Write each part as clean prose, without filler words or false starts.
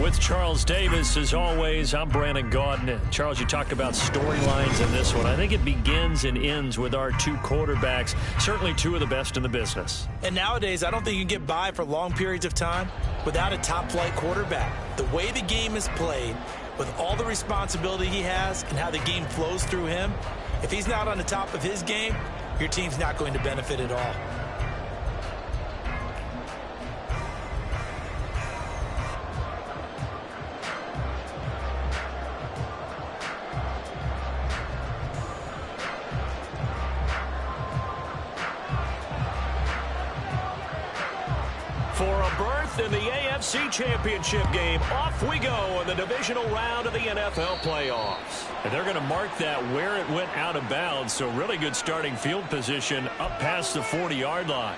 With Charles Davis, as always, I'm Brandon Gaudin. Charles, you talked about storylines in this one. I think it begins and ends with our two quarterbacks, certainly two of the best in the business. And nowadays, I don't think you can get by for long periods of time without a top-flight quarterback. The way the game is played, with all the responsibility he has and how the game flows through him, if he's not on the top of his game, your team's not going to benefit at all. For a berth in the AFC Championship game, off we go in the divisional round of the NFL playoffs. And they're going to mark that where it went out of bounds, so really good starting field position up past the 40-yard line.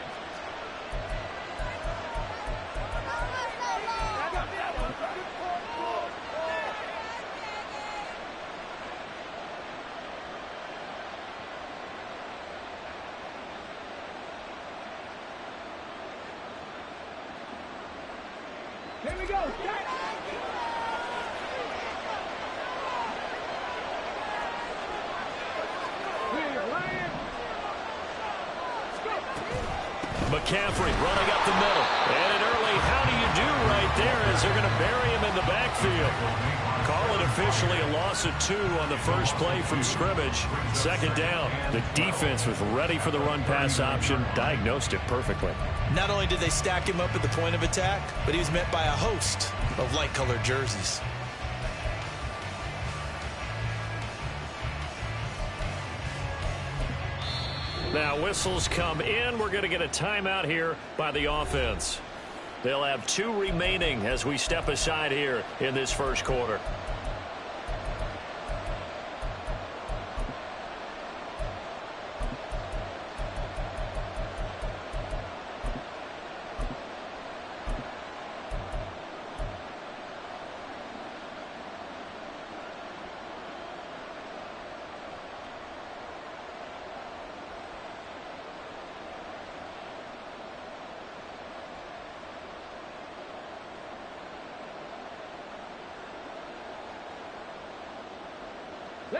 Here we go. McCaffrey running up the middle. And an early how do you do right there as they're going to bury him in the backfield. Call it officially a loss of 2 on the first play from scrimmage. Second down. The defense was ready for the run-pass option, diagnosed it perfectly. Not only did they stack him up at the point of attack, but he was met by a host of light-colored jerseys. Now whistles come in. We're going to get a timeout here by the offense. They'll have 2 remaining as we step aside here in this first quarter.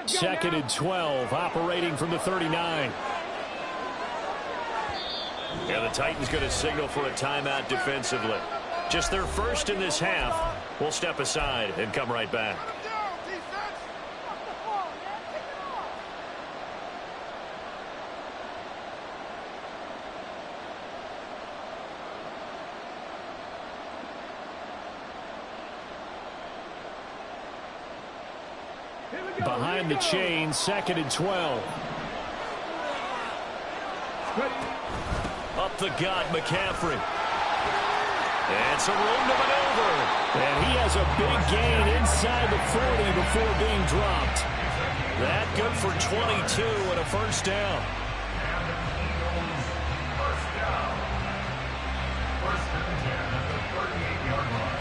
Second and 12, operating from the 39. And the Titans going to signal for a timeout defensively. Just their first in this half. We'll step aside and come right back. Behind the chain, second and 12. Up the gut, McCaffrey. And some room to maneuver. And he has a big gain inside the 40 before being dropped. That good for 22 and a first down. First and 10 at the 38-yard line.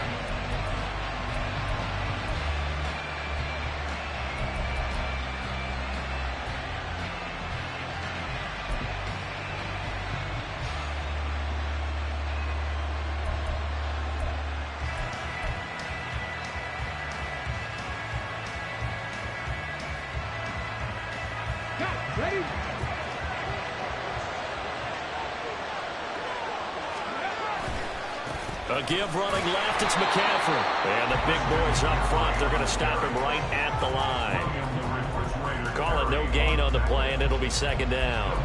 Ready? A give running left, it's McCaffrey. And the big boys up front, they're going to stop him right at the line. Call it no gain on the play, and it'll be second down.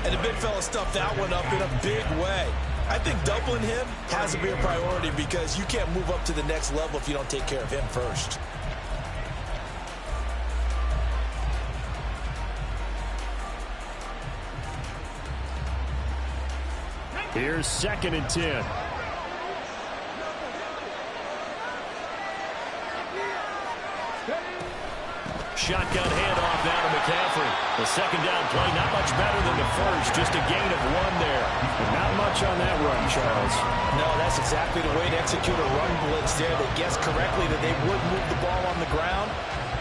And the big fella stuffed that one up in a big way. I think doubling him has to be a priority because you can't move up to the next level if you don't take care of him first. Here's second and 10. Shotgun handoff now to McCaffrey. The second down play, not much better than the first. Just a gain of 1 there. But not much on that run, Charles. No, that's exactly the way to execute a run blitz there. They guessed correctly that they would move the ball on the ground,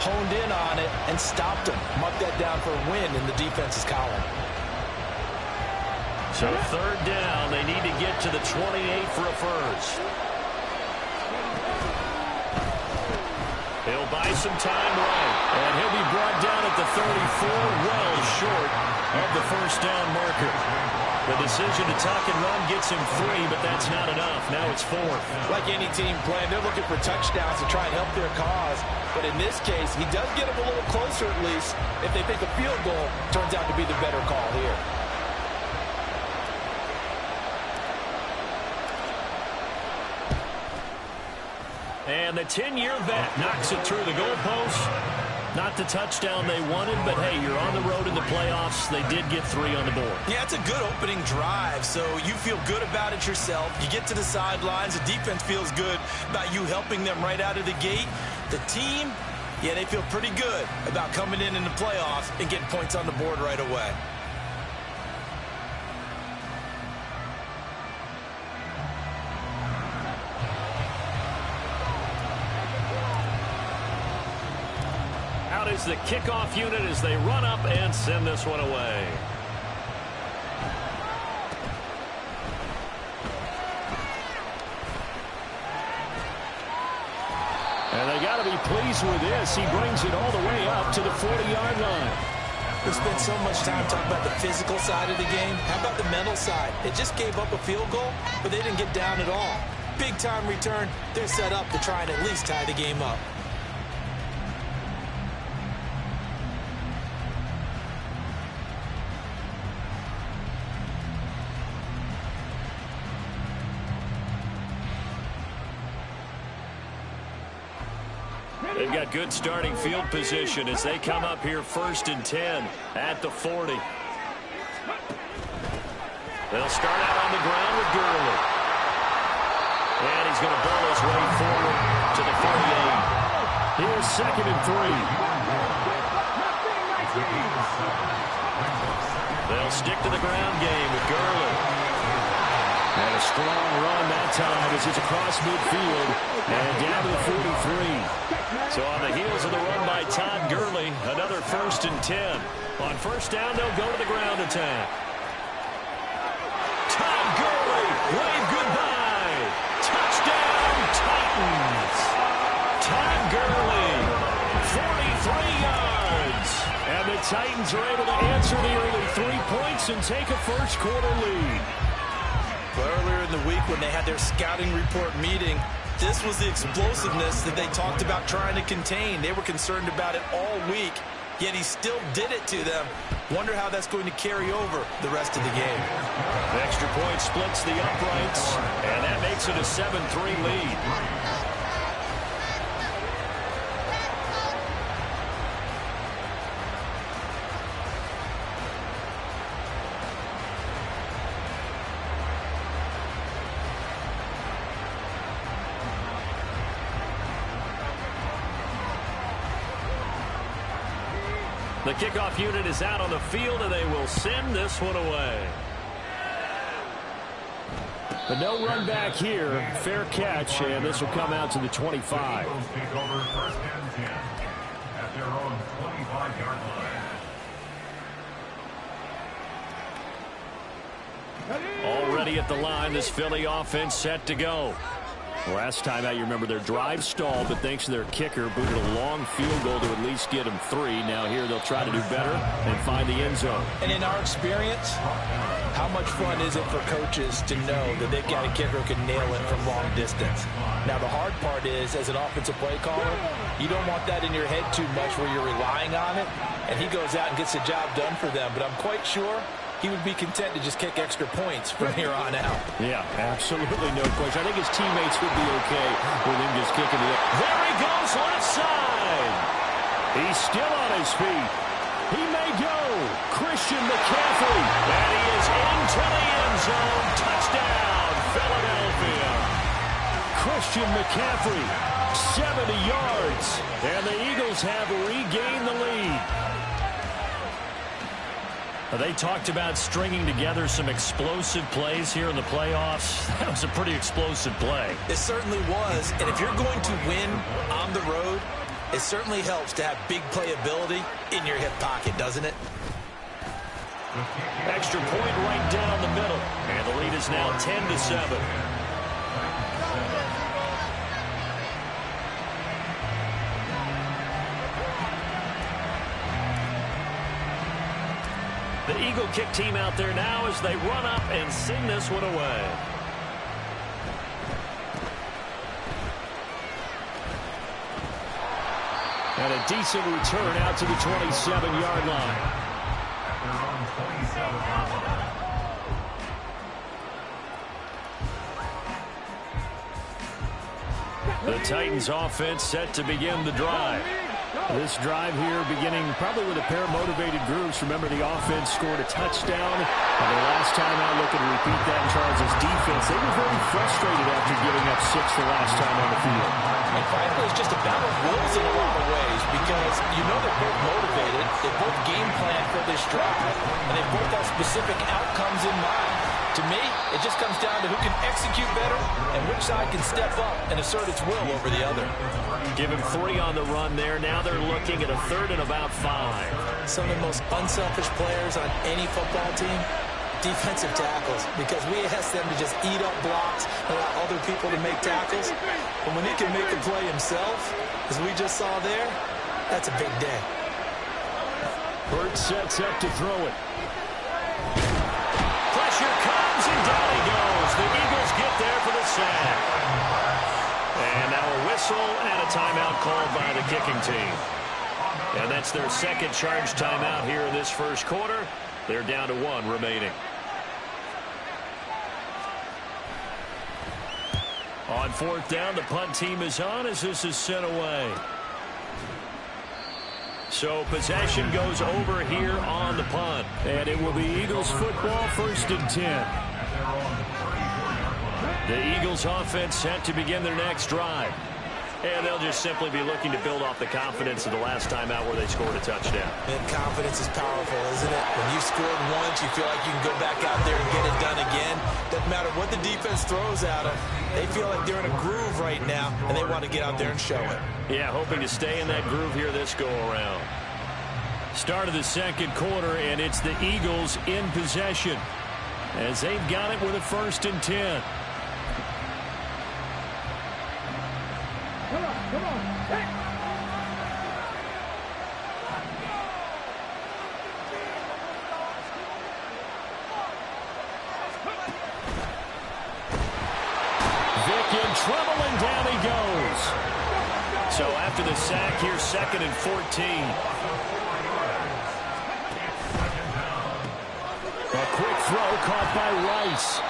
honed in on it, and stopped them. Mark that down for a win in the defense's column. So third down, they need to get to the 28 for a first. He'll buy some time right. And he'll be brought down at the 34, well short of the first down marker. The decision to tuck and run gets him 3, but that's not enough. Now it's 4. Like any team playing, they're looking for touchdowns to try and help their cause. But in this case, he does get them a little closer at least if they think a field goal turns out to be the better call here. And the 10-year vet knocks it through the goalpost. Not the touchdown they wanted, but hey, you're on the road in the playoffs. They did get 3 on the board. Yeah, it's a good opening drive, so you feel good about it yourself. You get to the sidelines. The defense feels good about you helping them right out of the gate. The team, yeah, they feel pretty good about coming in the playoffs and getting points on the board right away. Is the kickoff unit as they run up and send this one away. And they got to be pleased with this. He brings it all the way up to the 40-yard line. We spent so much time talking about the physical side of the game. How about the mental side? They just gave up a field goal, but they didn't get down at all. Big time return. They're set up to try and at least tie the game up. They've got good starting field position as they come up here 1st and 10 at the 40. They'll start out on the ground with Gurley. And he's going to ball his way forward to the 48. Here's 2nd and 3. They'll stick to the ground game with Gurley. And a strong run that time as it's across midfield and down to the 43. So on the heels of the run by Todd Gurley, another 1st and 10. On 1st down, they'll go to the ground attack. Todd Gurley, wave goodbye. Touchdown, Titans. Todd Gurley, 43 yards. And the Titans are able to answer the early 3 points and take a first-quarter lead. Earlier in the week when they had their scouting report meeting, this was the explosiveness that they talked about trying to contain. They were concerned about it all week, yet he still did it to them. Wonder how that's going to carry over the rest of the game. The extra point splits the uprights, and that makes it a 7-3 lead. The kickoff unit is out on the field, and they will send this one away. But no run back here. Fair catch, and this will come out to the 25. Already at the line, this Philly offense set to go. Last time out, you remember their drive stalled, but thanks to their kicker, booted a long field goal to at least get them 3. Now here they'll try to do better and find the end zone. And in our experience, how much fun is it for coaches to know that they've got a kicker who can nail it from long distance? Now the hard part is, as an offensive play caller, you don't want that in your head too much where you're relying on it, and he goes out and gets the job done for them. But I'm quite sure he would be content to just kick extra points from here on out. Yeah, absolutely no question. I think his teammates would be okay with him just kicking it. There he goes, left side. He's still on his feet. He may go. Christian McCaffrey. And he is into the end zone. Touchdown, Philadelphia. Christian McCaffrey, 70 yards. And the Eagles have regained the lead. They talked about stringing together some explosive plays here in the playoffs. That was a pretty explosive play. It certainly was. And if you're going to win on the road, it certainly helps to have big playability in your hip pocket, doesn't it? Extra point right down the middle. And the lead is now 10-7. The Eagle kick team out there now as they run up and sing this one away. And a decent return out to the 27-yard line. The Titans offense set to begin the drive. This drive here beginning probably with a pair of motivated groups. Remember, the offense scored a touchdown. And the last time out, looking to repeat that in Charles' defense. They were very frustrated after giving up 6 the last time on the field. And frankly, it's just a battle of wills in a lot of ways because you know they're both motivated. They both game plan for this drive. And they both have specific outcomes in mind. To me, it just comes down to who can execute better and which side can step up and assert its will over the other. Give him 3 on the run there. Now they're looking at a 3rd and about 5. Some of the most unselfish players on any football team, defensive tackles, because we ask them to just eat up blocks and allow other people to make tackles. And when he can make the play himself, as we just saw there, that's a big day. Burt sets up to throw it. Pressure comes, and down he goes. The Eagles get there for the sack. And now a whistle and a timeout called by the kicking team. And that's their second charge timeout here in this first quarter. They're down to 1 remaining. On 4th down, the punt team is on as this is sent away. So possession goes over here on the punt. And it will be Eagles football, 1st and 10. The Eagles offense set to begin their next drive. And they'll just simply be looking to build off the confidence of the last time out where they scored a touchdown. And confidence is powerful, isn't it? When you scored once, you feel like you can go back out there and get it done again. Doesn't matter what the defense throws at them. They feel like they're in a groove right now, and they want to get out there and show it. Yeah, hoping to stay in that groove here this go-around. Start of the second quarter, and it's the Eagles in possession as they've got it with a 1st and 10. Come on. Hey. Vick in trouble, and down he goes. So after the sack here, 2nd and 14. A quick throw caught by Rice.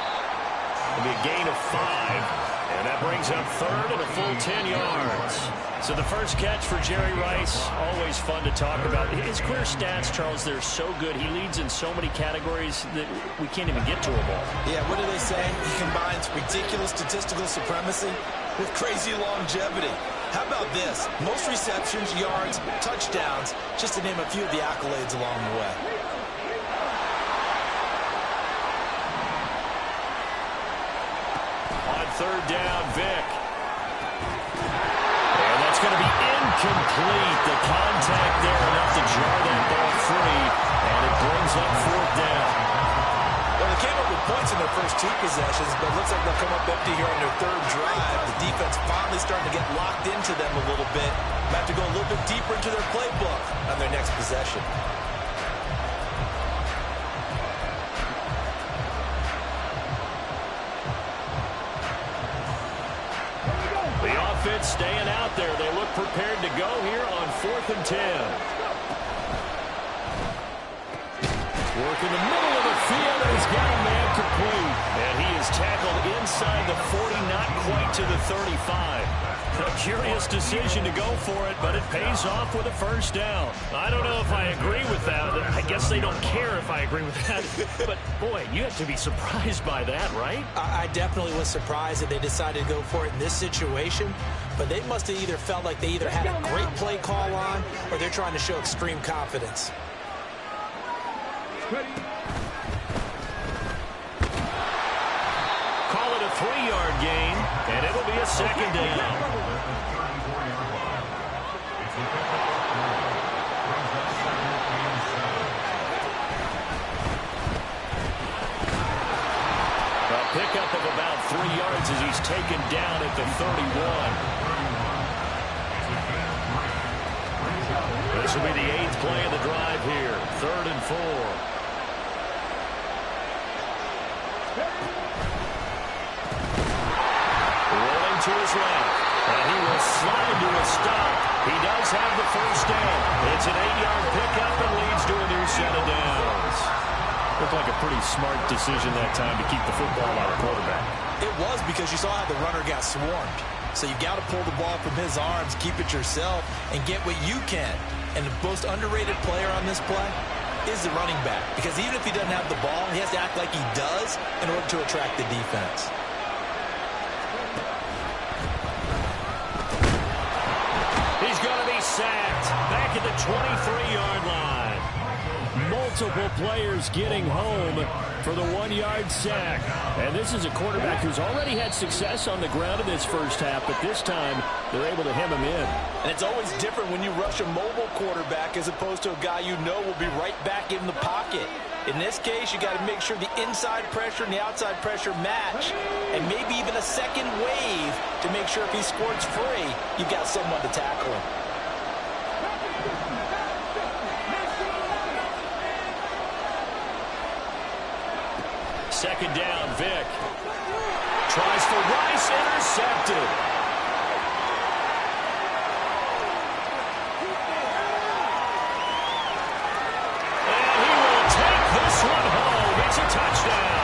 It'll be a gain of 5. And that brings up 3rd and a full 10 yards. So the first catch for Jerry Rice, always fun to talk about. His career stats, Charles, they're so good. He leads in so many categories that we can't even get to them all. Yeah, what do they say? He combines ridiculous statistical supremacy with crazy longevity. How about this? Most receptions, yards, touchdowns, just to name a few of the accolades along the way. On 3rd down, Vick. And that's going to be incomplete. The contact there enough to jar that ball free. And it brings up 4th down. Well, they came up with points in their first 2 possessions, but it looks like they'll come up empty here on their 3rd drive. The defense finally starting to get locked into them a little bit. Might have to go a little bit deeper into their playbook on their next possession. The offense staying out there. They look prepared to go here on 4th and 10. Work in the middle of the field, and he's got a man complete. And he is tackled inside the 40, not quite to the 35. A curious decision to go for it, but it pays off with a 1st down. I don't know if I agree with that. I guess they don't care if I agree with that. But, boy, you have to be surprised by that, right? I definitely was surprised that they decided to go for it in this situation. But they must have either felt like they either had a great play call on or they're trying to show extreme confidence. Call it a 3-yard gain, and it'll be a 2nd down. A pickup of about 3 yards as he's taken down at the 31. This will be the 8th play of the drive here. 3rd and 4. Rolling to his left. And he will slide to a stop. He does have the first down. It's an 8-yard pickup and leads to a new set of downs. Looked like a pretty smart decision that time to keep the football out of quarterback. It was, because you saw how the runner got swarmed. So you got to pull the ball from his arms, keep it yourself, and get what you can. And the most underrated player on this play is the running back. Because even if he doesn't have the ball, he has to act like he does in order to attract the defense. He's going to be sacked back at the 23-yard line. Multiple players getting home for the 1-yard sack. And this is a quarterback who's already had success on the ground in this first half, but this time they're able to hem him in. And it's always different when you rush a mobile quarterback as opposed to a guy you know will be right back in the pocket. In this case, you got to make sure the inside pressure and the outside pressure match, and maybe even a second wave to make sure if he squirts free, you've got someone to tackle him. Second down, Vic. Tries for Rice, intercepted. And he will take this one home. It's a touchdown.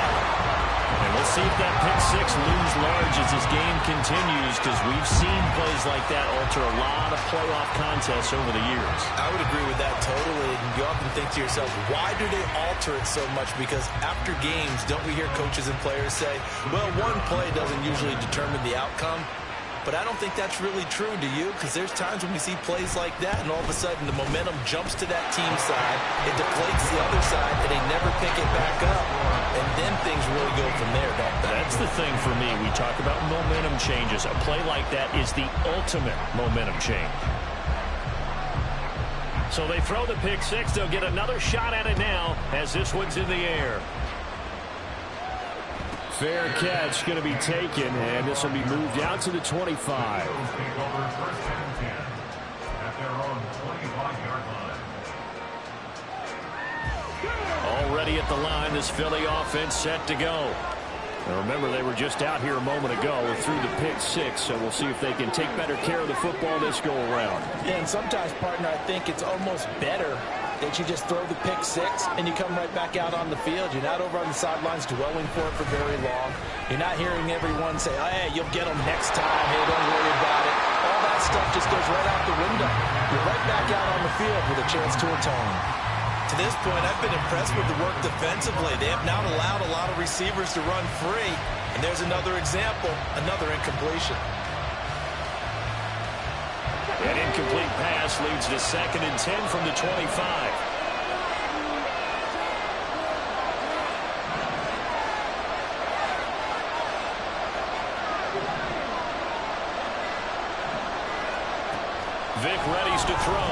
And we'll see if that pick six looms large as this game continues, because we've seen plays like that alter a lot of playoff contests over the years. I would agree with that totally. And you often think to yourself, why do they alter it so much? Because after games, don't we hear coaches and players say, well, one play doesn't usually determine the outcome? But I don't think that's really true, do you? Because there's times when we see plays like that, and all of a sudden the momentum jumps to that team side, it deflates the other side, and they never pick it back up. And then things really go from there, don't they? That's the thing for me. We talk about momentum changes. A play like that is the ultimate momentum change. So they throw the pick six. They'll get another shot at it now as this one's in the air. Fair catch going to be taken, and this will be moved out to the 25. Already at the line, this Philly offense set to go. And remember, they were just out here a moment ago through the pick six, so we'll see if they can take better care of the football this go-around. Yeah, and sometimes, partner, I think it's almost better that you just throw the pick six and you come right back out on the field. You're not over on the sidelines dwelling for it for very long. You're not hearing everyone say, oh, hey, you'll get them next time. Hey, don't worry about it. All that stuff just goes right out the window. You're right back out on the field with a chance to atone. To this point, I've been impressed with the work defensively. They have not allowed a lot of receivers to run free. And there's another example, another incompletion. An incomplete pass leads to 2nd and 10 from the 25. Vic readies to throw.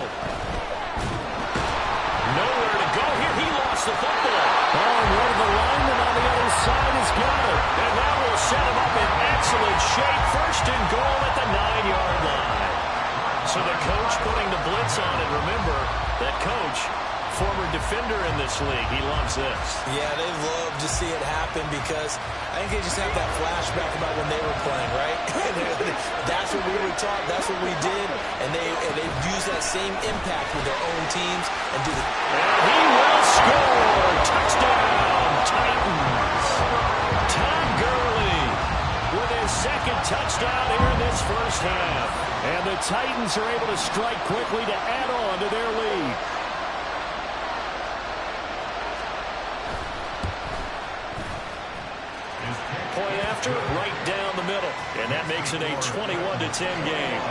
Nowhere to go here. He lost the football. Oh, and one of the linemen on the other side has got it. And that will set him up in excellent shape. 1st and goal at the 9-yard line. So the coach putting the blitz on, and remember, that coach, former defender in this league, he loves this. Yeah, they love to see it happen because I think they just have that flashback about when they were playing, right? That's what we were taught, that's what we did, and they've used that same impact with their own teams and do the... And he will score! Touchdown, Titans! Todd Gurley with his 2nd touchdown here in this first half. And the Titans are able to strike quickly to add on to their lead. Point after, right down the middle. And that makes it a 21-10 game.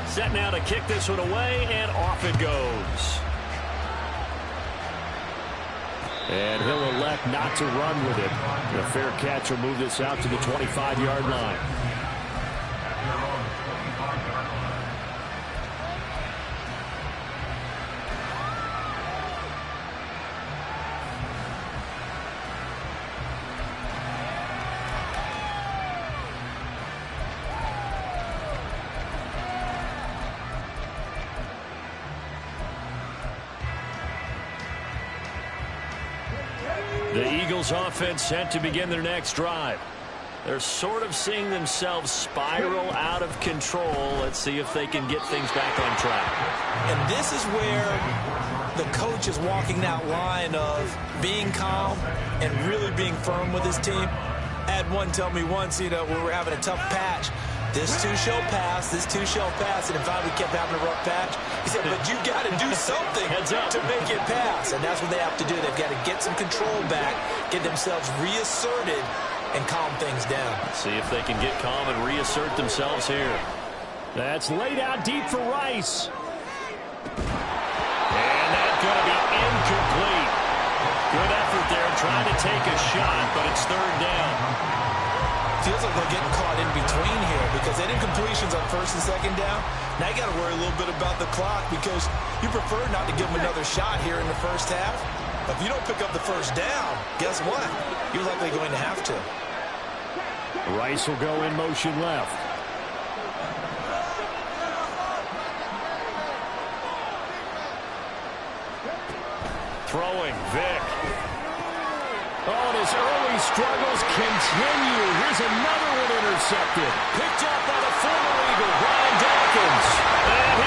Set now to kick this one away, and off it goes. And he'll elect not to run with it. The fair catch will move this out to the 25-yard line. The Eagles offense set to begin their next drive. They're sort of seeing themselves spiral out of control. Let's see if they can get things back on track. And this is where the coach is walking that line of being calm and really being firm with his team. I had one tell me once, we were having a tough patch. This too shall pass, this too shall pass. And in fact, we kept having a rough patch. He said, but you got to do something to make it pass. And that's what they have to do. They've got to get some control back, get themselves reasserted, and calm things down. See if they can get calm and reassert themselves here. That's laid out deep for Rice. And that's going to be incomplete. Good effort there trying to take a shot, but it's third down. Feels like they're getting caught in between here because they did completions on first and second down. Now you got to worry a little bit about the clock because you prefer not to give them another shot here in the first half. But if you don't pick up the first down, guess what? You're likely going to have to. Rice will go in motion left. Throwing, Vic. Oh, and his early struggles continue. Here's another one intercepted. Picked up by the former Eagle, Brian Dawkins. And he